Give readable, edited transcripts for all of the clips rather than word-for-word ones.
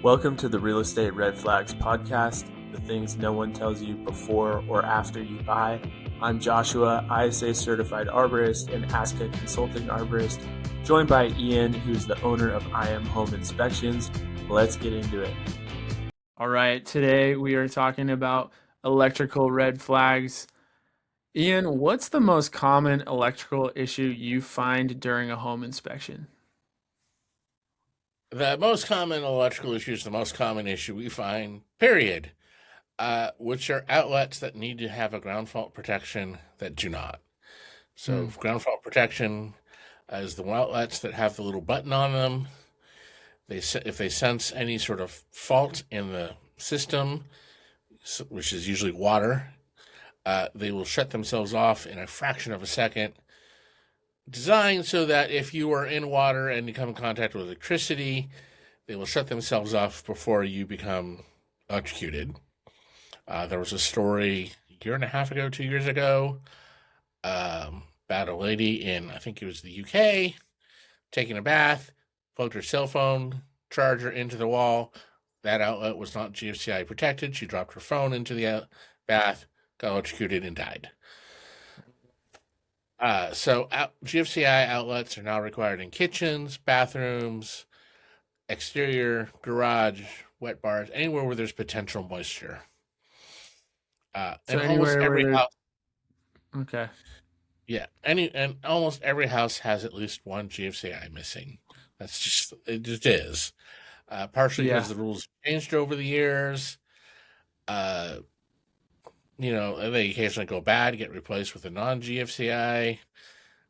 Welcome to the Real Estate Red Flags podcast, the things no one tells you before or after you buy. I'm Joshua, ISA certified arborist and ASCA consulting arborist, joined by Ian, who's the owner of IM Home Inspections. Let's get into it. All right, today we are talking about electrical red flags. Ian, what's the most common electrical issue you find during a home inspection? The most common electrical issue is the most common issue we find, period, which are outlets that need to have a ground fault protection that do not. So ground fault protection is the outlets that have the little button on them. If they sense any sort of fault in the system, which is usually water, they will shut themselves off in a fraction of a second, designed so that if you are in water and you come in contact with electricity, they will shut themselves off before you become electrocuted. There was a story a year and a half ago, 2 years ago, about a lady in, I think it was the UK, taking a bath, plugged her cell phone charger into the wall. That outlet was not GFCI protected. She dropped her phone into the bath, got electrocuted, and died. GFCI outlets are now required in kitchens, bathrooms, exterior, garage, wet bars, anywhere where there's potential moisture. So and almost anywhere every where house, okay. and almost every house has at least one GFCI missing. It just is. Partially because the rules changed over the years. They occasionally go bad, get replaced with a non-GFCI.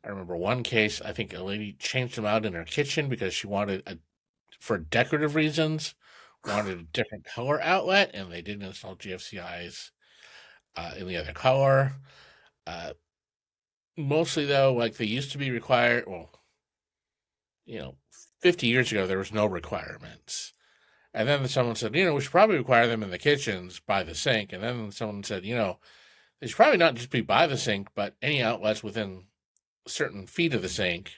I remember one case, I think a lady changed them out in her kitchen because she wanted, for decorative reasons, wanted a different color outlet, and they didn't install GFCIs in the other color. Mostly, though, like they used to be required, 50 years ago, there was no requirements. And then someone said, we should probably require them in the kitchens by the sink. And then someone said, they should probably not just be by the sink, but any outlets within certain feet of the sink.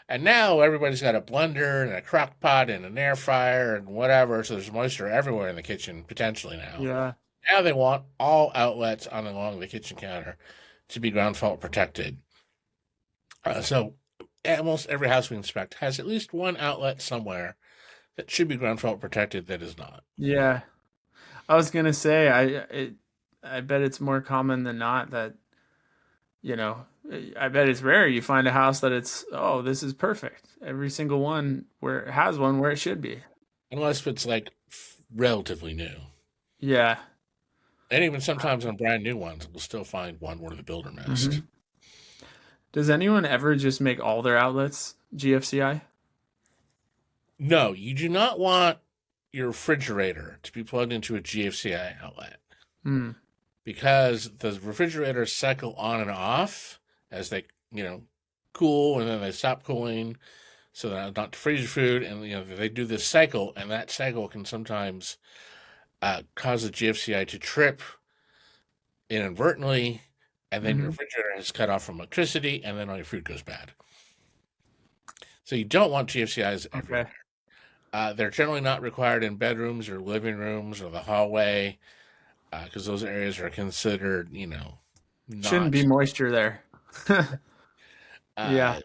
And now everybody's got a blender and a crock pot and an air fryer and whatever. So there's moisture everywhere in the kitchen, potentially now. Yeah. Now they want all outlets along the kitchen counter to be ground fault protected. So almost every house we inspect has at least one outlet somewhere that should be ground fault protected that is not. Yeah. I was gonna say I bet it's more common than not that, I bet it's rare you find a house that this is perfect. Every single one where it has one where it should be. Unless it's like relatively new. Yeah. And even sometimes on brand new ones, we'll still find one where the builder missed. Does anyone ever just make all their outlets GFCI? No, you do not want your refrigerator to be plugged into a GFCI outlet. Because the refrigerators cycle on and off as they, cool, and then they stop cooling so that not to freeze your food. And, they do this cycle, and that cycle can sometimes cause the GFCI to trip inadvertently, and then your refrigerator is cut off from electricity, and then all your food goes bad. So you don't want GFCIs everywhere. They're generally not required in bedrooms or living rooms or the hallway, because those areas are considered, shouldn't be moisture there. Yeah.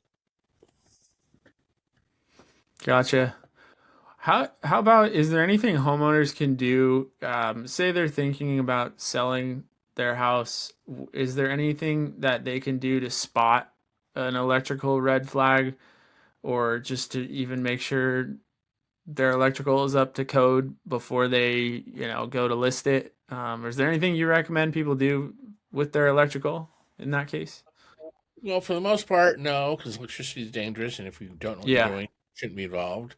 Gotcha. How about, is there anything homeowners can do? Say they're thinking about selling their house. Is there anything that they can do to spot an electrical red flag, or just to even make sure their electrical is up to code before they, go to list it? Or is there anything you recommend people do with their electrical in that case? Well, for the most part, no, because electricity is dangerous, and if you don't know what you're doing, you shouldn't be involved.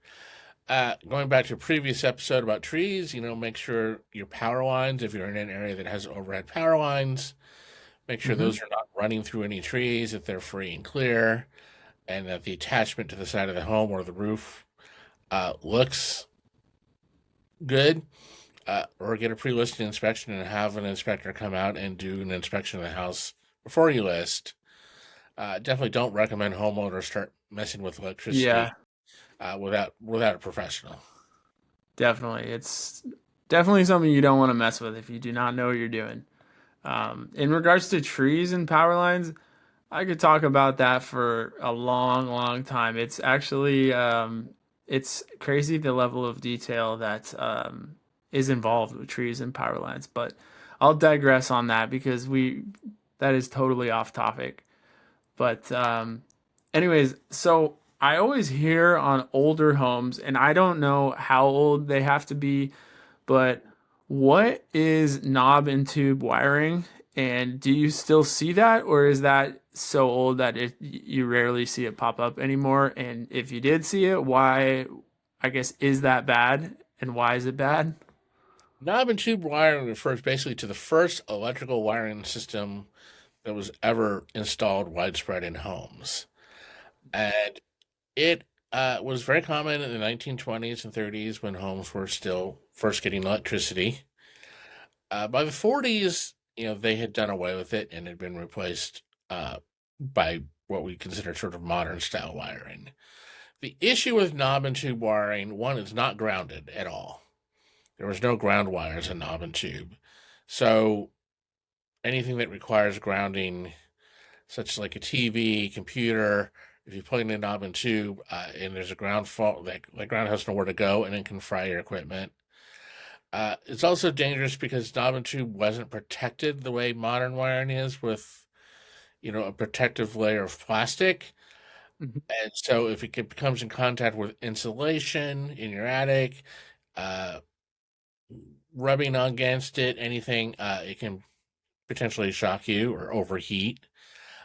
Going back to a previous episode about trees, make sure your power lines, if you're in an area that has overhead power lines, make sure those are not running through any trees, that they're free and clear, and that the attachment to the side of the home or the roof looks good. Or get a pre-listing inspection and have an inspector come out and do an inspection of the house before you list. Definitely don't recommend homeowners start messing with electricity without a professional. Definitely. It's definitely something you don't want to mess with if you do not know what you're doing. In regards to trees and power lines, I could talk about that for a long, long time. It's actually it's crazy the level of detail that is involved with trees and power lines. But I'll digress on that because we that is totally off topic. But anyways, so I always hear on older homes, and I don't know how old they have to be, but what is knob and tube wiring? And do you still see that, or is that so old that you rarely see it pop up anymore? And if you did see it, why, I guess, is that bad? And why is it bad? Knob and tube wiring refers basically to the first electrical wiring system that was ever installed widespread in homes. And it was very common in the 1920s and 30s when homes were still first getting electricity. By the 40s, they had done away with it and had been replaced by what we consider sort of modern style wiring. The issue with knob and tube wiring, one, it's not grounded at all. There was no ground wires in knob and tube. So anything that requires grounding, such as like a TV, computer, if you plug in a knob and tube and there's a ground fault, that ground has nowhere to go and it can fry your equipment. It's also dangerous because knob and tube wasn't protected the way modern wiring is with, a protective layer of plastic. Mhm. And so if comes in contact with insulation in your attic, uh, rubbing against it, anything, it can potentially shock you or overheat.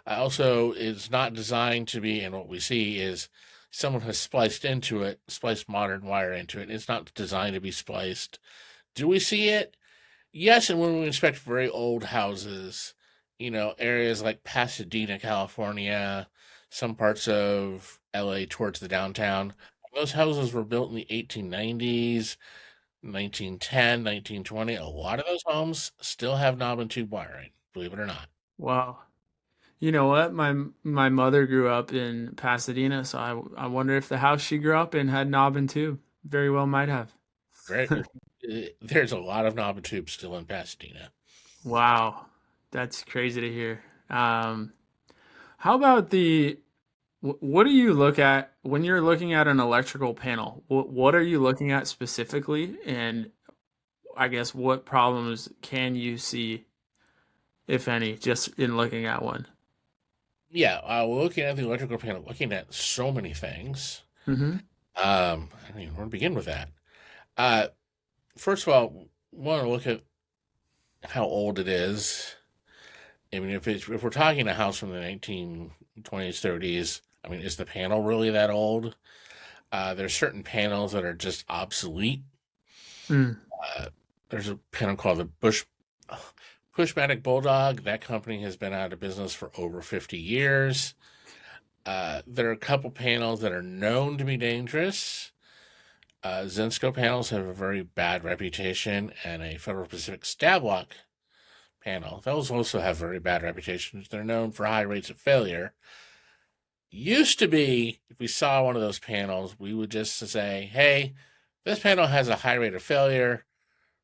Also, it's not designed to be, and what we see is someone has spliced modern wire into it. It's not designed to be spliced. Do we see it? Yes, and when we inspect very old houses, areas like Pasadena, California, some parts of LA towards the downtown, those houses were built in the 1890s, 1910, 1920. A lot of those homes still have knob and tube wiring, believe it or not. Wow. You know what? My mother grew up in Pasadena, so I wonder if the house she grew up in had knob and tube. Very well might have. Very, there's a lot of knob and tube still in Pasadena. Wow, that's crazy to hear. How about what do you look at when you're looking at an electrical panel? What are you looking at specifically? And I guess what problems can you see, if any, just in looking at one? Yeah, we're looking at the electrical panel, looking at so many things. Mm-hmm. I mean, where to begin with that? Uh, First of all, want to look at how old it is. I mean, if we're talking a house from the 1920s, 30s, I mean, is the panel really that old? There's certain panels that are just obsolete. Mm. Uh, there's a panel called the Pushmatic Bulldog. That company has been out of business for over 50 years. There are a couple panels that are known to be dangerous. Zinsco panels have a very bad reputation, and a Federal Pacific stab lock panel. Those also have very bad reputations. They're known for high rates of failure. Used to be, if we saw one of those panels, we would just say, hey, this panel has a high rate of failure.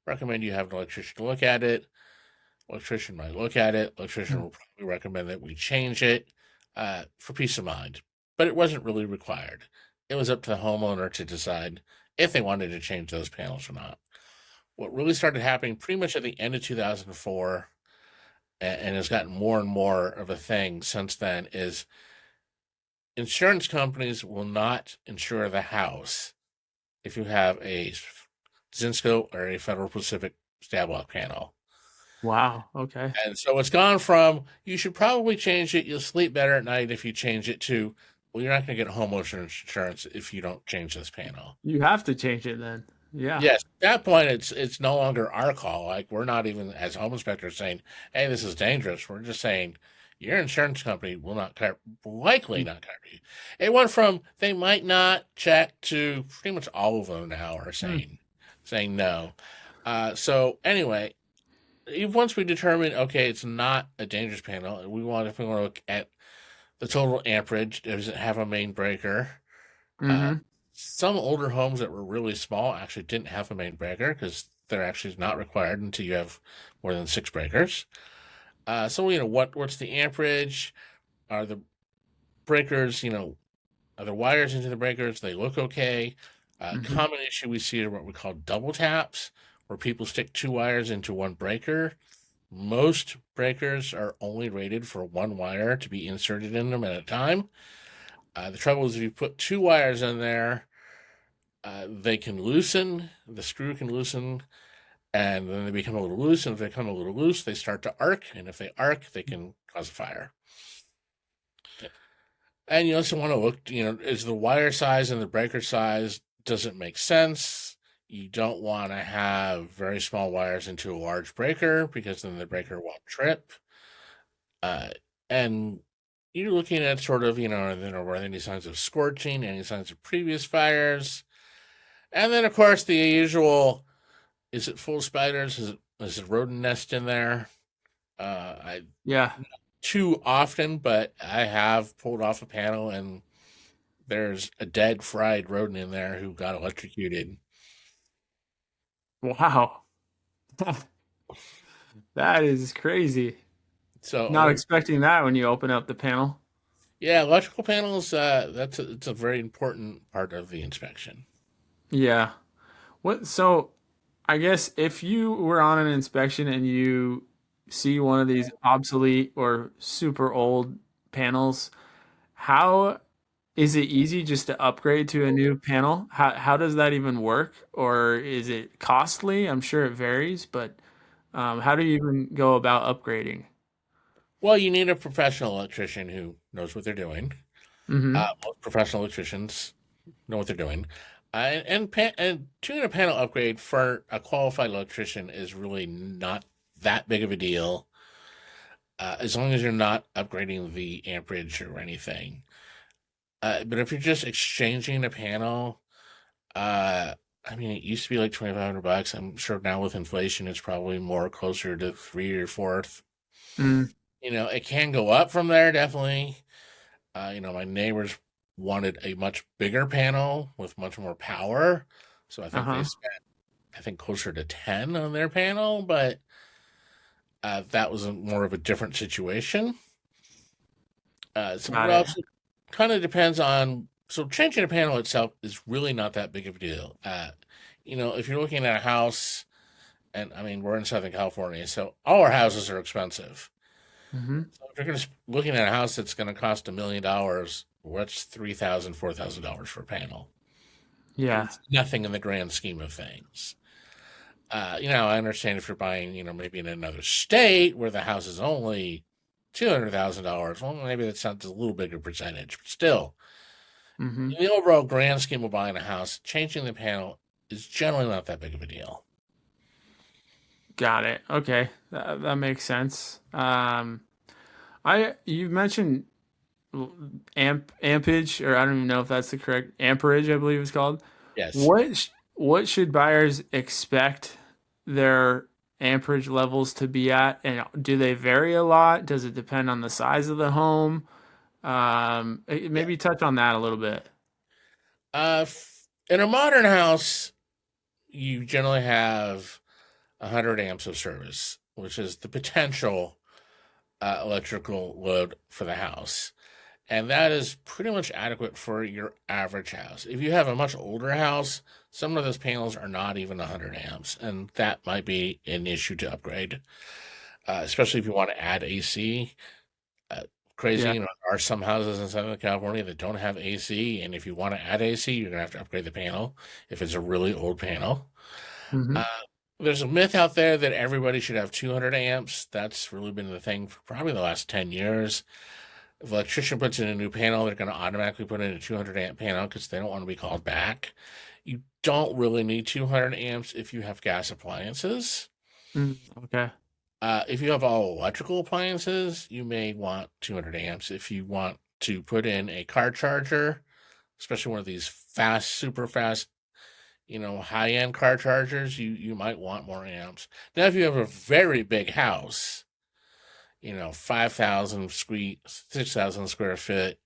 Recommend you have an electrician to look at it. Electrician might look at it. Electrician Mm. will probably recommend that we change it for peace of mind. But it wasn't really required. It was up to the homeowner to decide if they wanted to change those panels or not. What really started happening pretty much at the end of 2004 and has gotten more and more of a thing since then is insurance companies will not insure the house if you have a Zinsco or a Federal Pacific stab lock panel. Wow. Okay. And so it's gone from you should probably change it. You'll sleep better at night if you change it to well, you're not going to get homeowners insurance if you don't change this panel. You have to change it then. Yeah. Yes, at that point it's no longer our call. Like we're not even as home inspectors saying, "Hey, this is dangerous." We're just saying your insurance company will not cover, likely not cover you. It went from they might not check to pretty much all of them now are Mm. saying no. So anyway, once we determine okay, it's not a dangerous panel, if we want to look at the total amperage, does it have a main breaker? Uh, Mm-hmm. Some older homes that were really small actually didn't have a main breaker because they're actually not required until you have more than 6 breakers. So what's the amperage? Are the breakers, are the wires into the breakers? They look okay. Hmm. Common issue we see are what we call double taps, where people stick 2 wires into one breaker. Most breakers are only rated for 1 wire to be inserted in them at a time. The trouble is if you put 2 wires in there, they can loosen, the screw can loosen, and then they become a little loose. And if they become a little loose, they start to arc. And if they arc, they can cause a fire. And you also want to look, is the wire size and the breaker size, does it make sense? You don't want to have very small wires into a large breaker because then the breaker won't trip. Uh, and you're looking at sort of, are there any signs of scorching, any signs of previous fires? And then, of course, the usual, is it full of spiders? Is it rodent nest in there? I Yeah. Too often, but I have pulled off a panel and there's a dead fried rodent in there who got electrocuted. Wow. That is crazy. Not So, expecting that when you open up the panel. yeah, electrical panels, it's a very important part of the inspection. Yeah. So I guess if you were on an inspection and you see one of these obsolete or super old panels, how is it easy just to upgrade to a new panel? How does that even work? Or is it costly? I'm sure it varies, but how do you even go about upgrading? Well, you need a professional electrician who knows what they're doing. Mm-hmm. Most professional electricians know what they're doing. And doing a panel upgrade for a qualified electrician is really not that big of a deal, as long as you're not upgrading the amperage or anything. But if you're just exchanging a panel, uh, I mean, it used to be like $2,500. I'm sure now with inflation, it's probably more closer to three or fourth. Mm, It can go up from there, definitely. My neighbors wanted a much bigger panel with much more power. So I think they uh-huh. spent, I think, closer to 10 on their panel, but that was more of a different situation. So Got it it. also kind of depends on. So changing a panel itself is really not that big of a deal. If you're looking at a house, and I mean, we're in Southern California, so all our houses are expensive. Mm-hmm. So if you're looking at a house that's going to cost $1 million, what's $3,000, $4,000 for a panel? Yeah. It's nothing in the grand scheme of things. I understand if you're buying, maybe in another state where the house is only $200,000. Well, maybe that sounds a little bigger percentage, but still, Mm-hmm. in the overall grand scheme of buying a house, changing the panel is generally not that big of a deal. Got it. Okay. That makes sense. You mentioned ampage, or I don't even know if that's the correct amperage, I believe it's called. Yes. What should buyers expect their amperage levels to be at, and do they vary a lot? Does it depend on the size of the home? Yeah. Maybe touch on that a little bit. In a modern house, you generally have 100 amps of service, which is the potential electrical load for the house. And that is pretty much adequate for your average house. If you have a much older house, some of those panels are not even 100 amps, and that might be an issue to upgrade, especially if you want to add AC. Uh, Crazy, Yeah. there are some houses in Southern California that don't have AC, and if you want to add AC, you're going to have to upgrade the panel if it's a really old panel. Hmm. Uh, there's a myth out there that everybody should have 200 amps. That's really been the thing for probably the last 10 years. If an electrician puts in a new panel, they're going to automatically put in a 200 amp panel because they don't want to be called back. You don't really need 200 amps if you have gas appliances. Okay. If you have all electrical appliances, you may want 200 amps. If you want to put in a car charger, especially one of these fast, super fast, high end car chargers, you might want more amps. Now, if you have a very big house, 5,000 6,000 square foot,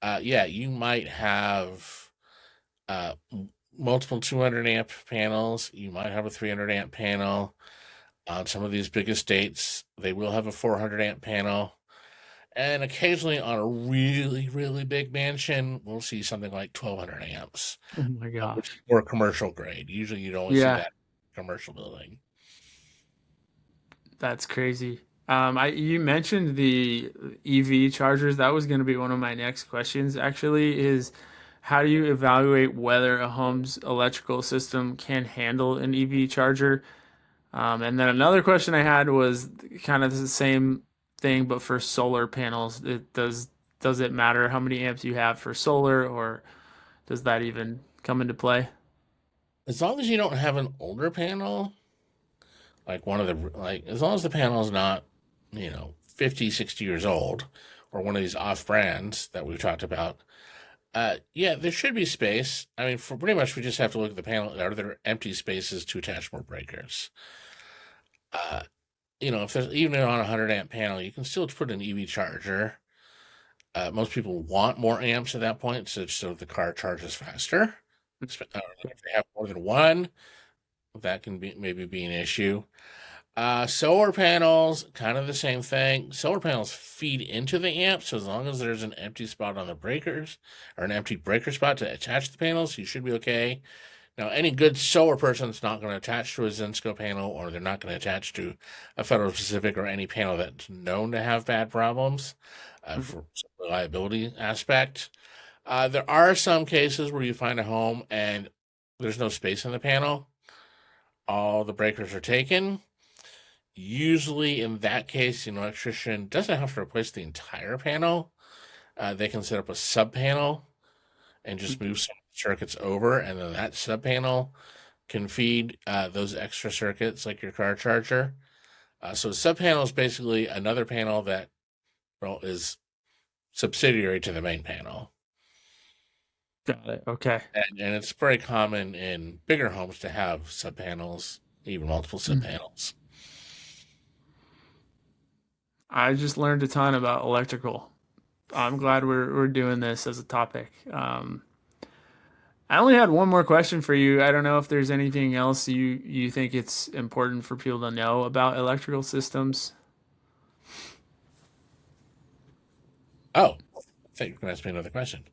yeah, you might have uh, multiple 200 amp panels. You might have a 300 amp panel. On some of these big estates, they will have a 400 amp panel. And occasionally on a really, really big mansion, we'll see something like 1200 amps, Oh my which is gosh. more commercial grade. Usually you'd only see Yeah, that in a commercial building. that's crazy. You mentioned the EV chargers. That was going to be one of my next questions, actually, is how do you evaluate whether a home's electrical system can handle an EV charger? And then another question I had was kind of the same thing, but for solar panels. Does it matter how many amps you have for solar, or does that even come into play? As long as you don't have an older panel, like one of the, like, as long as the panel is not, 50, 60 years old, or one of these off brands that we've talked about, yeah, there should be space. I mean, for pretty much, we just have to look at the panel. Are there empty spaces to attach more breakers? Uh, if there's even on a 100 amp panel, you can still put an EV charger. Most people want more amps at that point, so the car charges faster. If they have more than one, that can be maybe be an issue. Solar panels, kind of the same thing. Solar panels feed into the amp, so as long as there's an empty spot on the breakers or an empty breaker spot to attach the panels, you should be okay. Now, any good solar person's not going to attach to a Zinsco panel, or they're not going to attach to a Federal Pacific or any panel that's known to have bad problems for reliability aspect. There are some cases where you find a home and there's no space in the panel. All the breakers are taken. Usually, in that case, an electrician doesn't have to replace the entire panel. They can set up a sub panel and just move some circuits over, and then that sub panel can feed those extra circuits like your car charger. So a sub panel is basically another panel that, well, is subsidiary to the main panel. Got it. Okay. And it's very common in bigger homes to have sub panels, even multiple sub Mm. panels. I just learned a ton about electrical. I'm glad we're doing this as a topic. I only had one more question for you. I don't know if there's anything else you think it's important for people to know about electrical systems. Oh, I think you can ask me another question.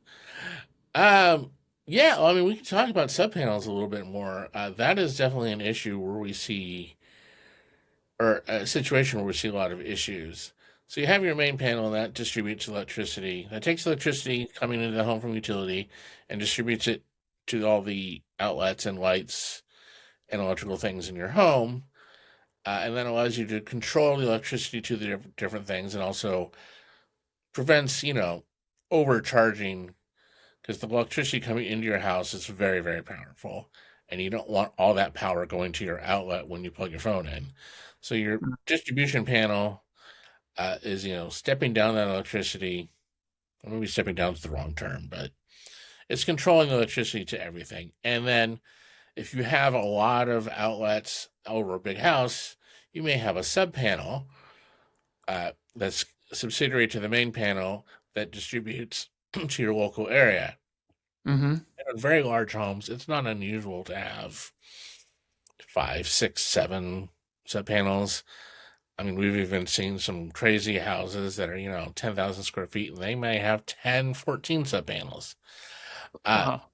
Um, yeah, well, I mean, we can talk about sub panels a little bit more. That is definitely an issue where we see, or a situation where we see a lot of issues. So you have your main panel and that distributes electricity. That takes electricity coming into the home from utility and distributes it to all the outlets and lights and electrical things in your home. And then allows you to control the electricity to the different things, and also prevents, overcharging, because the electricity coming into your house is very, very powerful. And you don't want all that power going to your outlet when you plug your phone in. So your distribution panel is, stepping down that electricity. Or maybe stepping down is the wrong term, but it's controlling the electricity to everything. And then if you have a lot of outlets over a big house, you may have a sub panel that's subsidiary to the main panel that distributes to your local area. Mm-hmm. In very large homes, it's not unusual to have 5, 6, 7 sub panels. I mean, we've even seen some crazy houses that are, 10,000 square feet, and they may have 10, 14 sub panels. Uh, Wow.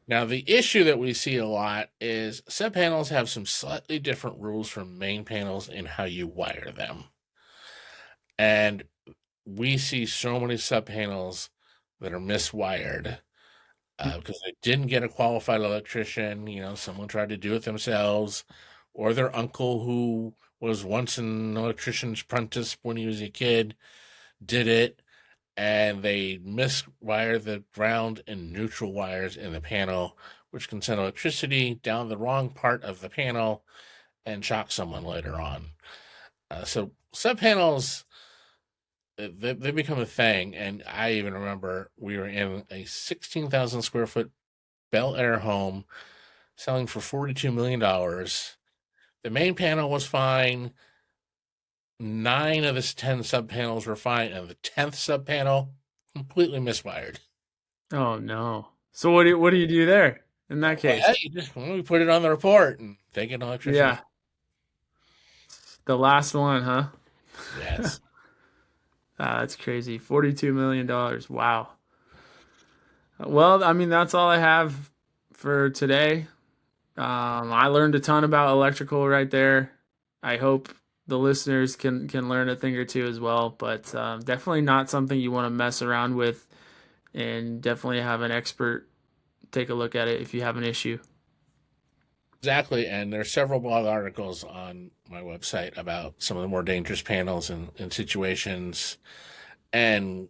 Now, the issue that we see a lot is sub panels have some slightly different rules from main panels in how you wire them. And we see so many sub panels that are miswired because they didn't get a qualified electrician. Someone tried to do it themselves, or their uncle, who was once an electrician's apprentice when he was a kid, did it, and they miswire the ground and neutral wires in the panel, which can send electricity down the wrong part of the panel and shock someone later on. So sub panels, they become a thing. And I even remember we were in a 16,000 square foot Bel Air home selling for $42 million. The main panel was fine. 9 of the 10 sub panels were fine, and the 10th sub panel completely miswired. Oh no. So what do you do there in that Well, case? hey, we put it on the report and take an electricity. Yeah, the last one, huh? Yes. That's crazy. $42 million. Wow. Well, I mean, that's all I have for today. I learned a ton about electrical right there. I hope the listeners can learn a thing or two as well, but definitely not something you want to mess around with, and definitely have an expert take a look at it if you have an issue. Exactly. And there's several blog articles on my website about some of the more dangerous panels and situations and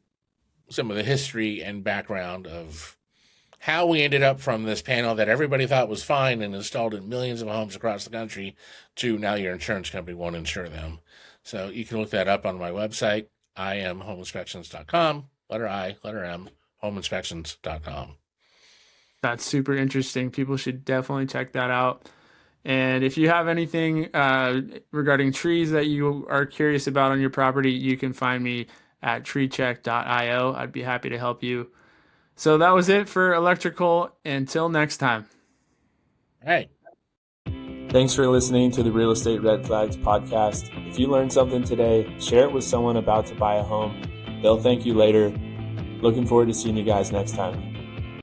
some of the history and background of how we ended up from this panel that everybody thought was fine and installed in millions of homes across the country to now your insurance company won't insure them. So you can look that up on my website, IamHomeInspections.com, letter I, letter M, HomeInspections.com. That's super interesting. People should definitely check that out. And if you have anything regarding trees that you are curious about on your property, you can find me at treecheck.io. I'd be happy to help you. So that was it for electrical. Until next time. All right. Thanks for listening to the Real Estate Red Flags podcast. If you learned something today, share it with someone about to buy a home. They'll thank you later. Looking forward to seeing you guys next time.